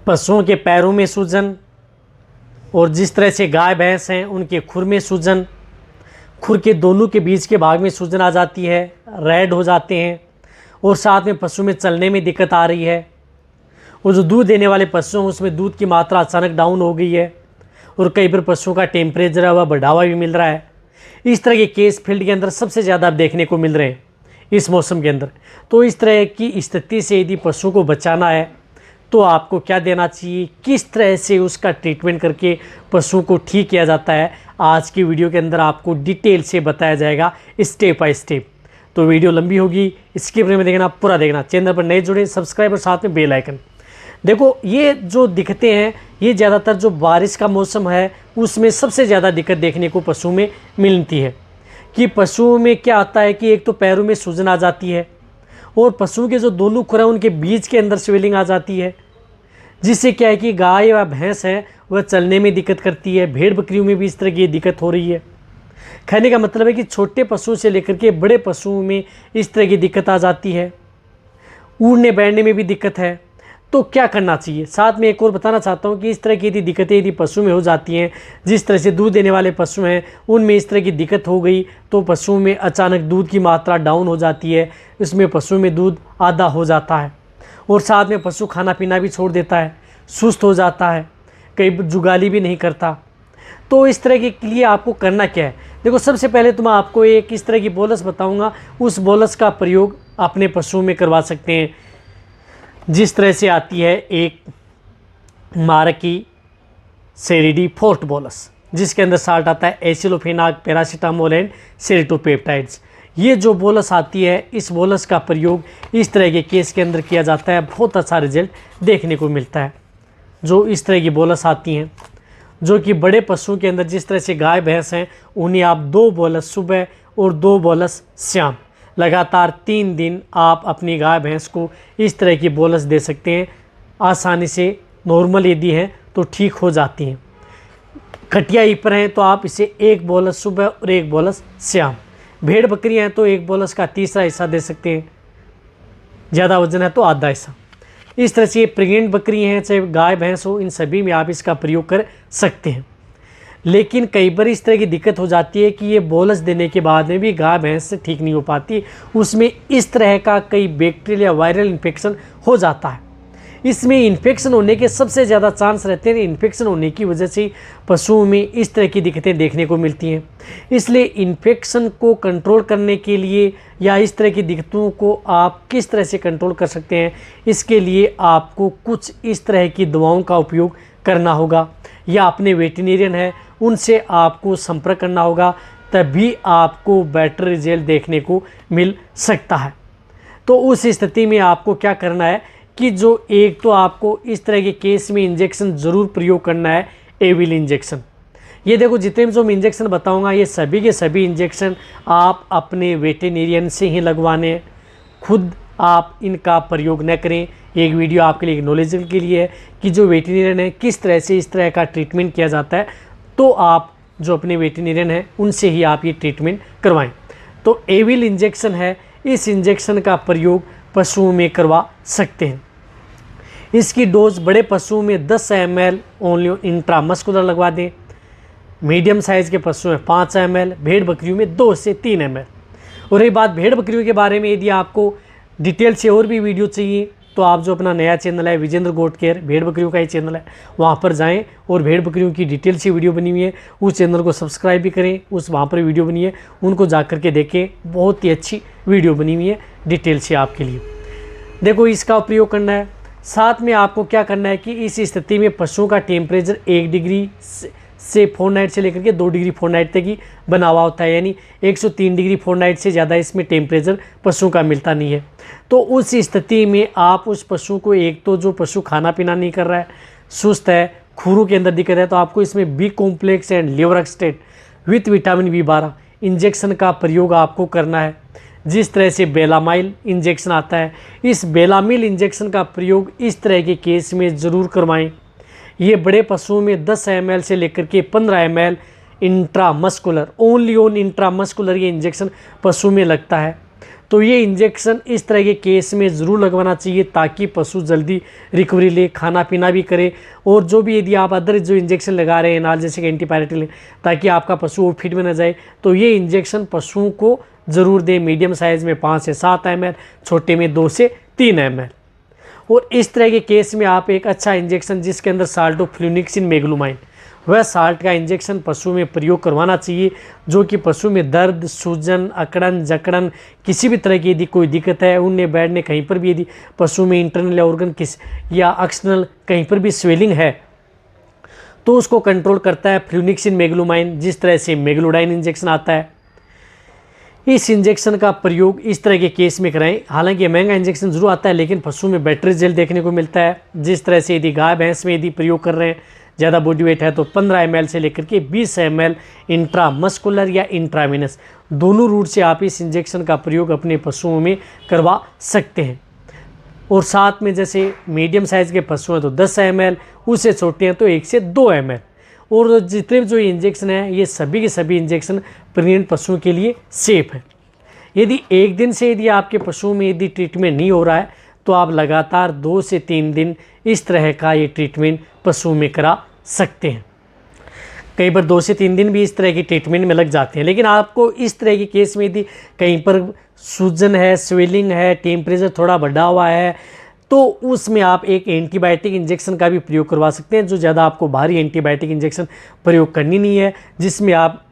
पशुओं के पैरों में सूजन, और जिस तरह से गाय भैंस हैं उनके खुर में सूजन, खुर के दोनों के बीच के भाग में सूजन आ जाती है, रेड हो जाते हैं, और साथ में पशु में चलने में दिक्कत आ रही है, और जो दूध देने वाले पशु हैं उसमें दूध की मात्रा अचानक डाउन हो गई है, और कई बार पशुओं का टेम्परेचर है वह बढ़ावा भी मिल रहा है। इस तरह के केस फील्ड के अंदर सबसे ज़्यादा देखने को मिल रहे हैं इस मौसम के अंदर। तो इस तरह की स्थिति से यदि पशु को बचाना है तो आपको क्या देना चाहिए, किस तरह से उसका ट्रीटमेंट करके पशु को ठीक किया जाता है, आज की वीडियो के अंदर आपको डिटेल से बताया जाएगा स्टेप बाय स्टेप। तो वीडियो लंबी होगी, स्किप में देखना, पूरा देखना। चैनल पर नए जुड़े सब्सक्राइब और साथ में बेल आइकन। देखो ये जो दिक्कतें हैं ये ज़्यादातर जो बारिश का मौसम है उसमें सबसे ज़्यादा दिक्कत देखने को पशु में मिलती है। कि पशुओं में क्या आता है कि एक तो पैरों में सूजन आ जाती है, और पशुओं के जो दोनों खुर हैं उनके बीच के अंदर स्वेलिंग आ जाती है, जिससे क्या है कि गाय या भैंस है वह चलने में दिक्कत करती है। भेड़ बकरियों में भी इस तरह की दिक्कत हो रही है। कहने का मतलब है कि छोटे पशुओं से लेकर के बड़े पशुओं में इस तरह की दिक्कत आ जाती है। उड़ने बैठने में भी दिक्कत है। तो क्या करना चाहिए, साथ में एक और बताना चाहता हूँ कि इस तरह की यदि दिक्कतें यदि पशु में हो जाती हैं, जिस तरह से दूध देने वाले पशु हैं उनमें इस तरह की दिक्कत हो गई तो पशुओं में अचानक दूध की मात्रा डाउन हो जाती है, इसमें पशु में दूध आधा हो जाता है, और साथ में पशु खाना पीना भी छोड़ देता है, सुस्त हो जाता है, कई जुगाली भी नहीं करता। तो इस तरह के लिए आपको करना क्या है, देखो सबसे पहले तो मैं आपको एक इस तरह की बोलस बताऊँगा, उस बोलस का प्रयोग अपने पशुओं में करवा सकते हैं। जिस तरह से आती है एक मारकी सेरिडी फोर्ट बोलस, जिसके अंदर साल्ट आता है एसिलोफेनाक, पैरासीटामोल एंड सेरिटोपेप्टाइड्स। ये जो बोलस आती है इस बोलस का प्रयोग इस तरह के केस के अंदर किया जाता है, बहुत अच्छा रिजल्ट देखने को मिलता है। जो इस तरह की बोलस आती हैं जो कि बड़े पशुओं के अंदर जिस तरह से गाय भैंस हैं उन्हें आप 2 बोलस सुबह और 2 बोलस शाम लगातार 3 दिन आप अपनी गाय भैंस को इस तरह की बोलस दे सकते हैं। आसानी से नॉर्मल यदि हैं तो ठीक हो जाती हैं। खटिया ईपर हैं तो आप इसे 1 बोलस सुबह और 1 बोलस शाम। भेड़ बकरी हैं तो 1 बोलस का तीसरा हिस्सा दे सकते हैं, ज़्यादा वजन है तो आधा हिस्सा। इस तरह से प्रेग्नेंट बकरी हैं चाहे गाय भैंस हो, इन सभी में आप इसका प्रयोग कर सकते हैं। लेकिन कई बार इस तरह की दिक्कत हो जाती है कि ये बोलस देने के बाद में भी गाय भैंस से ठीक नहीं हो पाती, उसमें इस तरह का कई बैक्टीरियल या वायरल इन्फेक्शन हो जाता है। इसमें इन्फेक्शन होने के सबसे ज़्यादा चांस रहते हैं। इन्फेक्शन होने की वजह से पशुओं में इस तरह की दिक्कतें देखने को मिलती हैं। इसलिए इन्फेक्शन को कंट्रोल करने के लिए या इस तरह की दिक्कतों को आप किस तरह से कंट्रोल कर सकते हैं, इसके लिए आपको कुछ इस तरह की दवाओं का उपयोग करना होगा, या अपने वेटरनरियन है उनसे आपको संपर्क करना होगा, तभी आपको बेटर रिजल्ट देखने को मिल सकता है। तो उस स्थिति में आपको क्या करना है कि जो एक तो आपको इस तरह के केस में इंजेक्शन ज़रूर प्रयोग करना है, एविल इंजेक्शन। ये देखो जितने भी जो मैं इंजेक्शन बताऊंगा ये सभी के सभी इंजेक्शन आप अपने वेटरनरियन से ही लगवाने हैं, खुद आप इनका प्रयोग न करें। एक वीडियो आपके लिए नॉलेज के लिए है कि जो वेटरनरियन है किस तरह से इस तरह का ट्रीटमेंट किया जाता है, तो आप जो अपने वेटरनरियन हैं उनसे ही आप ये ट्रीटमेंट करवाएं। तो एविल इंजेक्शन है, इस इंजेक्शन का प्रयोग पशुओं में करवा सकते हैं। इसकी डोज बड़े पशुओं में 10 ml ओनली इंट्रामस्कुलर लगवा दें, मीडियम साइज़ के पशु में 5 ml, भेड़ बकरियों में 2 से 3 ml। और रही बात भेड़ बकरियों के बारे में, यदि आपको डिटेल से और भी वीडियो चाहिए तो आप जो अपना नया चैनल है विजेंद्र गोट केयर, भेड़ बकरियों का ही चैनल है, वहाँ पर जाएं और भेड़ बकरियों की डिटेल से वीडियो बनी हुई है, उस चैनल को सब्सक्राइब भी करें, उस वहाँ पर वीडियो बनी है उनको जा कर के देखें, बहुत ही अच्छी वीडियो बनी हुई है डिटेल से आपके लिए। देखो इसका प्रयोग करना है। साथ में आपको क्या करना है कि इस स्थिति में पशुओं का टेम्परेचर 1 डिग्री से फ़ारेनहाइट से लेकर के 2 डिग्री फ़ारेनहाइट तक ही बना हुआ होता है, यानी 103 डिग्री फ़ारेनहाइट से ज़्यादा इसमें टेम्परेचर पशु का मिलता नहीं है। तो उस स्थिति में आप उस पशु को, एक तो जो पशु खाना पीना नहीं कर रहा है, सुस्त है, खुरों के अंदर दिक्कत है, तो आपको इसमें B complex and liver extract with vitamin B12 injection का प्रयोग आपको करना है। जिस तरह से बेलामाइल इंजेक्शन आता है, इस बेलामिल इंजेक्शन का प्रयोग इस तरह के केस में ज़रूर करवाएं। ये बड़े पशुओं में 10 ml से लेकर के 15 ml intramuscular, only on intramuscular ये इंजेक्शन पशु में लगता है। तो ये इंजेक्शन इस तरह के केस में ज़रूर लगवाना चाहिए ताकि पशु जल्दी रिकवरी ले, खाना पीना भी करे। और जो भी यदि आप अदर जो इंजेक्शन लगा रहे हैं नाल जैसे कि एंटीपायरेटिक, ताकि आपका पशु वो फिट में न जाए, तो ये इंजेक्शन पशुओं को ज़रूर दें। मीडियम साइज़ में 5 से 7 ml, छोटे में 2 से 3 ml। और इस तरह के केस में आप एक अच्छा इंजेक्शन जिसके अंदर साल्टोफ्लुनिक्सिन मेगलुमाइन, वह साल्ट का इंजेक्शन पशु में प्रयोग करवाना चाहिए, जो कि पशु में दर्द, सूजन, अकड़न, जकड़न, किसी भी तरह की यदि कोई दिक्कत है, उड़ने बैठने कहीं पर भी यदि पशु में इंटरनल ऑर्गन या एक्सटर्नल कहीं पर भी स्वेलिंग है, तो उसको कंट्रोल करता है फ्लुनिक्सिन मेगलुमाइन। जिस तरह से मेगलोडाइन इंजेक्शन आता है, इस इंजेक्शन का प्रयोग इस तरह के केस में कराएं। हालांकि ये महंगा इंजेक्शन जरूर आता है, लेकिन पशु में बेटर रिजल्ट देखने को मिलता है। जिस तरह से यदि गाय भैंस में यदि प्रयोग कर रहे हैं, ज़्यादा बॉडी वेट है, तो 15 ml से लेकर के 20 ml इंट्रामस्कुलर या इंट्रावेनस दोनों रूट से आप इस इंजेक्शन का प्रयोग अपने पशुओं में करवा सकते हैं। और साथ में जैसे मीडियम साइज़ के पशु हैं तो 10 ml, उससे छोटे हैं तो 1 से 2 ml। और जितने भी जो इंजेक्शन हैं, ये सभी के सभी इंजेक्शन प्रेग्नेंट पशुओं के लिए सेफ है। यदि एक दिन से यदि आपके पशुओं में यदि ट्रीटमेंट नहीं हो रहा है, तो आप लगातार 2 से 3 दिन इस तरह का ये ट्रीटमेंट पशुओं में करा सकते हैं। कई बार 2 से 3 दिन भी इस तरह की ट्रीटमेंट में लग जाते हैं। लेकिन आपको इस तरह के केस में यदि कहीं पर सूजन है, स्वेलिंग है, टेम्परेचर थोड़ा बढ़ा हुआ है, तो उसमें आप एक एंटीबायोटिक इंजेक्शन का भी प्रयोग करवा सकते हैं। जो ज़्यादा आपको भारी एंटीबायोटिक इंजेक्शन प्रयोग करनी नहीं है, जिसमें आप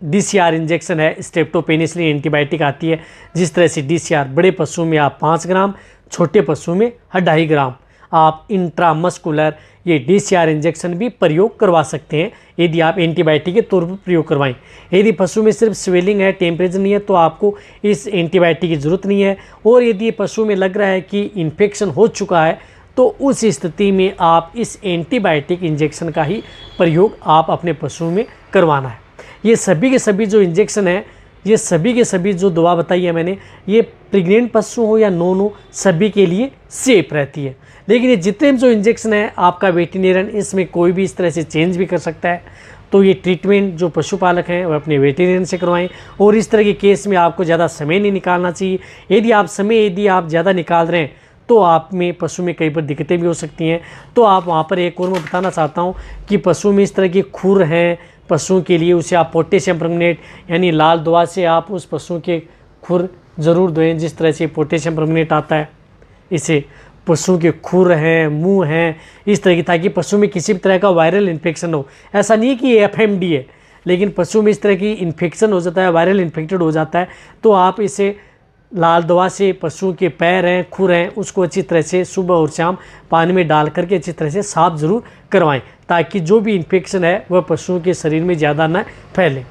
DCR इंजेक्शन है, स्ट्रेप्टोपेनिसिलिन एंटीबायोटिक आती है। जिस तरह से DCR बड़े पशुओं में आप 5 ग्राम, छोटे पशुओं में 2.5 ग्राम आप इंट्रामस्कुलर ये DCR इंजेक्शन भी प्रयोग करवा सकते हैं, यदि आप एंटीबायोटिक के तौर पर प्रयोग करवाएं। यदि पशु में सिर्फ स्वेलिंग है, टेम्परेचर नहीं है, तो आपको इस एंटीबायोटिक की ज़रूरत नहीं है। और यदि पशु में लग रहा है कि इन्फेक्शन हो चुका है, तो उस स्थिति में आप इस एंटीबायोटिक इंजेक्शन का ही प्रयोग आप अपने पशुओं में करवाना है। ये सभी के सभी जो इंजेक्शन हैं, ये सभी के सभी जो दवा बताई है मैंने, ये प्रेग्नेंट पशु हो या नॉन हो, सभी के लिए सेफ रहती है। लेकिन ये जितने भी जो इंजेक्शन है, आपका वेटरनरियन इसमें कोई भी इस तरह से चेंज भी कर सकता है। तो ये ट्रीटमेंट जो पशुपालक हैं, वह अपने वेटरनरियन से करवाएं। और इस तरह के केस में आपको ज़्यादा समय नहीं निकालना चाहिए। यदि आप ज़्यादा निकाल रहे हैं, तो आप में पशु में कई बार दिक्कतें भी हो सकती हैं। तो आप वहाँ पर एक और मैं बताना चाहता हूँ कि पशु में इस तरह की खुर हैं पशुओं के लिए, उसे आप पोटेशियम परमंगनेट यानी लाल दवा से आप उस पशु के खुर ज़रूर धोएं। जिस तरह से पोटेशियम परमंगनेट आता है, इसे पशुओं के खुर हैं, मुंह हैं, इस तरह की, ताकि पशु में किसी भी तरह का वायरल इन्फेक्शन हो। ऐसा नहीं कि ये FMD है, लेकिन पशु में इस तरह की इन्फेक्शन हो जाता है, वायरल इन्फेक्टेड हो जाता है, तो आप इसे लाल दवा से पशुओं के पैर हैं, खुर हैं, उसको अच्छी तरह से सुबह और शाम पानी में डाल करके अच्छी तरह से साफ ज़रूर करवाएं, ताकि जो भी इन्फेक्शन है वह पशुओं के शरीर में ज़्यादा न फैले।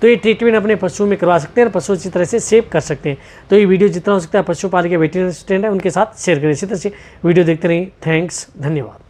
तो ये ट्रीटमेंट अपने पशुओं में करवा सकते हैं और पशु अच्छी तरह से सेव कर सकते हैं। तो ये वीडियो जितना हो सकता है पशुपालक के वेटरनरी असिस्टेंट है उनके साथ शेयर करें। इसी तरह से वीडियो देखते रहिए। थैंक्स, धन्यवाद।